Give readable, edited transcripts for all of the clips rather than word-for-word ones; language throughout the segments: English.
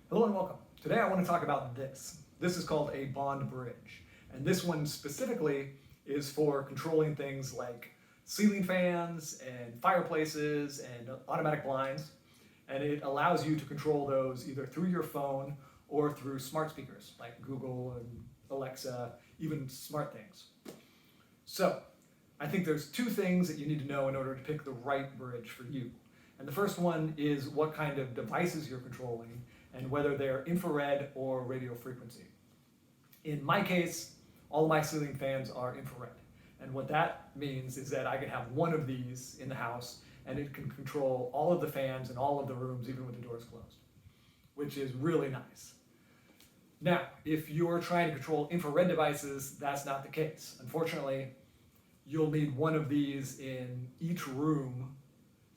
Hello and welcome. Today I want to talk about this. This is called a bond bridge. And this one specifically is for controlling things like ceiling fans and fireplaces and automatic blinds. And it allows you to control those either through your phone or through smart speakers like Google and Alexa, even smart things. So I think there's two things that you need to know in order to pick the right bridge for you. And the first one is what kind of devices you're controlling and whether they're infrared or radio frequency. In my case, all of my ceiling fans are infrared. And what that means is that I can have one of these in the house and it can control all of the fans in all of the rooms, even with the doors closed, which is really nice. Now, if you're trying to control infrared devices, that's not the case. Unfortunately, you'll need one of these in each room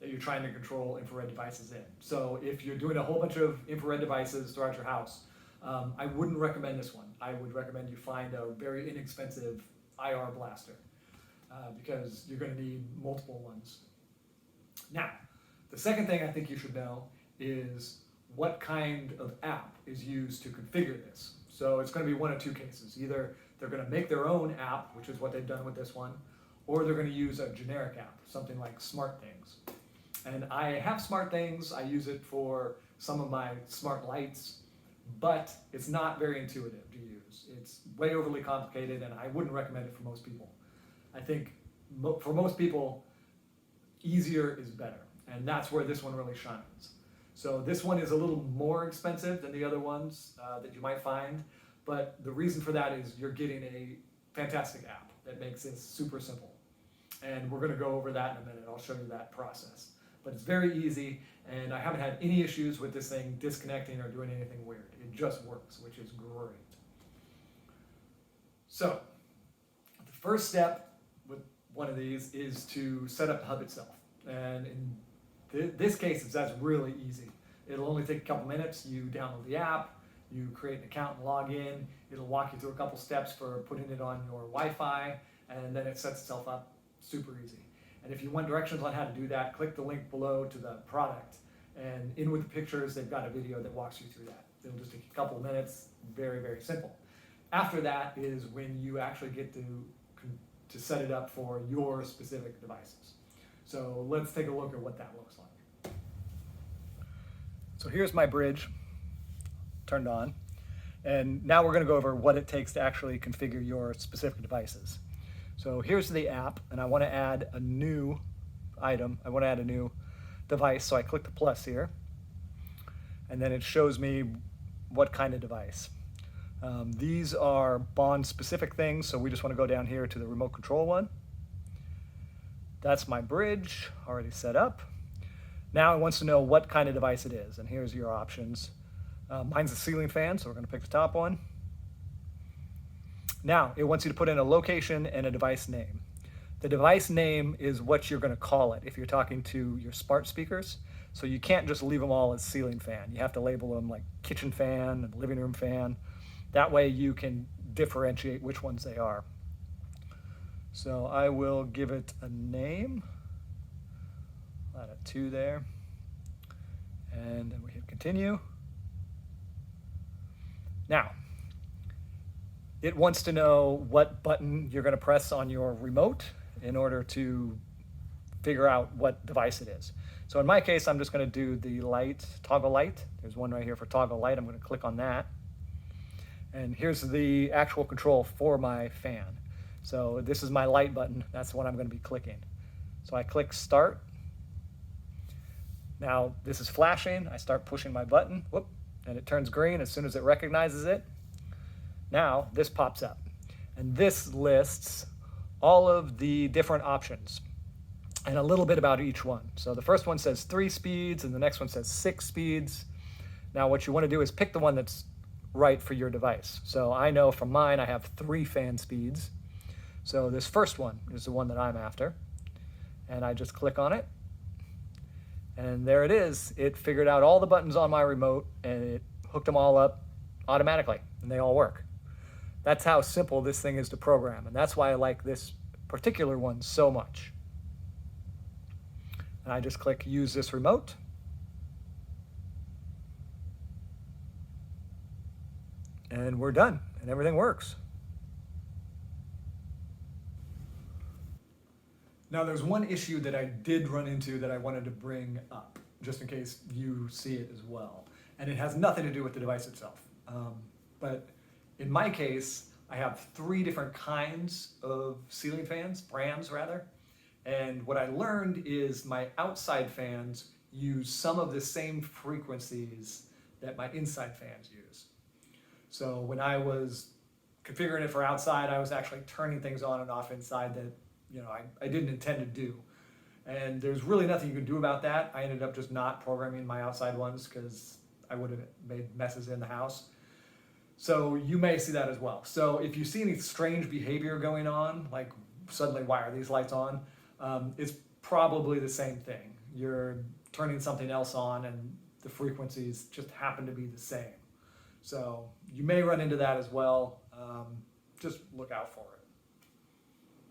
that you're trying to control infrared devices in. So if you're doing a whole bunch of infrared devices throughout your house, I wouldn't recommend this one. I would recommend you find a very inexpensive IR blaster because you're going to need multiple ones. Now, the second thing I think you should know is what kind of app is used to configure this. So it's going to be one of two cases. Either they're going to make their own app, which is what they've done with this one, or they're going to use a generic app, something like SmartThings. And I have SmartThings. I use it for some of my smart lights, but it's not very intuitive to use. It's way overly complicated, and I wouldn't recommend it for most people. I think for most people, easier is better, and that's where this one really shines. So this one is a little more expensive than the other ones that you might find, but the reason for that is you're getting a fantastic app that makes this super simple. And we're going to go over that in a minute. I'll show you that process. But it's very easy, and I haven't had any issues with this thing disconnecting or doing anything weird. It just works, which is great. So the first step with one of these is to set up the hub itself. And in this case, that's really easy. It'll only take a couple minutes. You download the app, you create an account and log in. It'll walk you through a couple steps for putting it on your Wi-Fi, and then it sets itself up super easy. And if you want directions on how to do that, click the link below to the product. And in with the pictures, they've got a video that walks you through that. It'll just take a couple of minutes, very, very simple. After that is when you actually get to set it up for your specific devices. So let's take a look at what that looks like. So here's my bridge turned on. And now we're going to go over what it takes to actually configure your specific devices. So here's the app, and I want to add a new item. I want to add a new device, so I click the plus here, and then it shows me what kind of device. These are bond-specific things, so we just want to go down here to the remote control one. That's my bridge, already set up. Now it wants to know what kind of device it is, and here's your options. Mine's a ceiling fan, so we're going to pick the top one. Now, it wants you to put in a location and a device name. The device name is what you're going to call it if you're talking to your smart speakers. So you can't just leave them all as ceiling fan. You have to label them like kitchen fan and living room fan. That way you can differentiate which ones they are. So I will give it a name. I'll add a 2 there. And then we hit continue. Now, it wants to know what button you're going to press on your remote in order to figure out what device it is. So in my case, I'm just going to do the light, toggle light. There's one right here for toggle light. I'm going to click on that. And here's the actual control for my fan. So this is my light button. That's what I'm going to be clicking. So I click start. Now this is flashing. I start pushing my button. Whoop, and it turns green as soon as it recognizes it. Now this pops up, and this lists all of the different options and a little bit about each one. So the first one says 3 speeds, and the next one says 6 speeds. Now what you want to do is pick the one that's right for your device. So I know from mine I have 3 fan speeds. So this first one is the one that I'm after, and I just click on it, and there it is. It figured out all the buttons on my remote, and it hooked them all up automatically, and they all work. That's how simple this thing is to program, and that's why I like this particular one so much. And I just click use this remote. and we're done, and everything works. Now, there's one issue that I did run into that I wanted to bring up, just in case you see it as well. And it has nothing to do with the device itself. But in my case, I have 3 different kinds of ceiling fans, brands rather. And what I learned is my outside fans use some of the same frequencies that my inside fans use. So when I was configuring it for outside, I was actually turning things on and off inside that I didn't intend to do. And there's really nothing you can do about that. I ended up just not programming my outside ones because I would have made messes in the house. So you may see that as well. So if you see any strange behavior going on, like suddenly why are these lights on, it's probably the same thing. You're turning something else on and the frequencies just happen to be the same. So you may run into that as well. Just look out for it.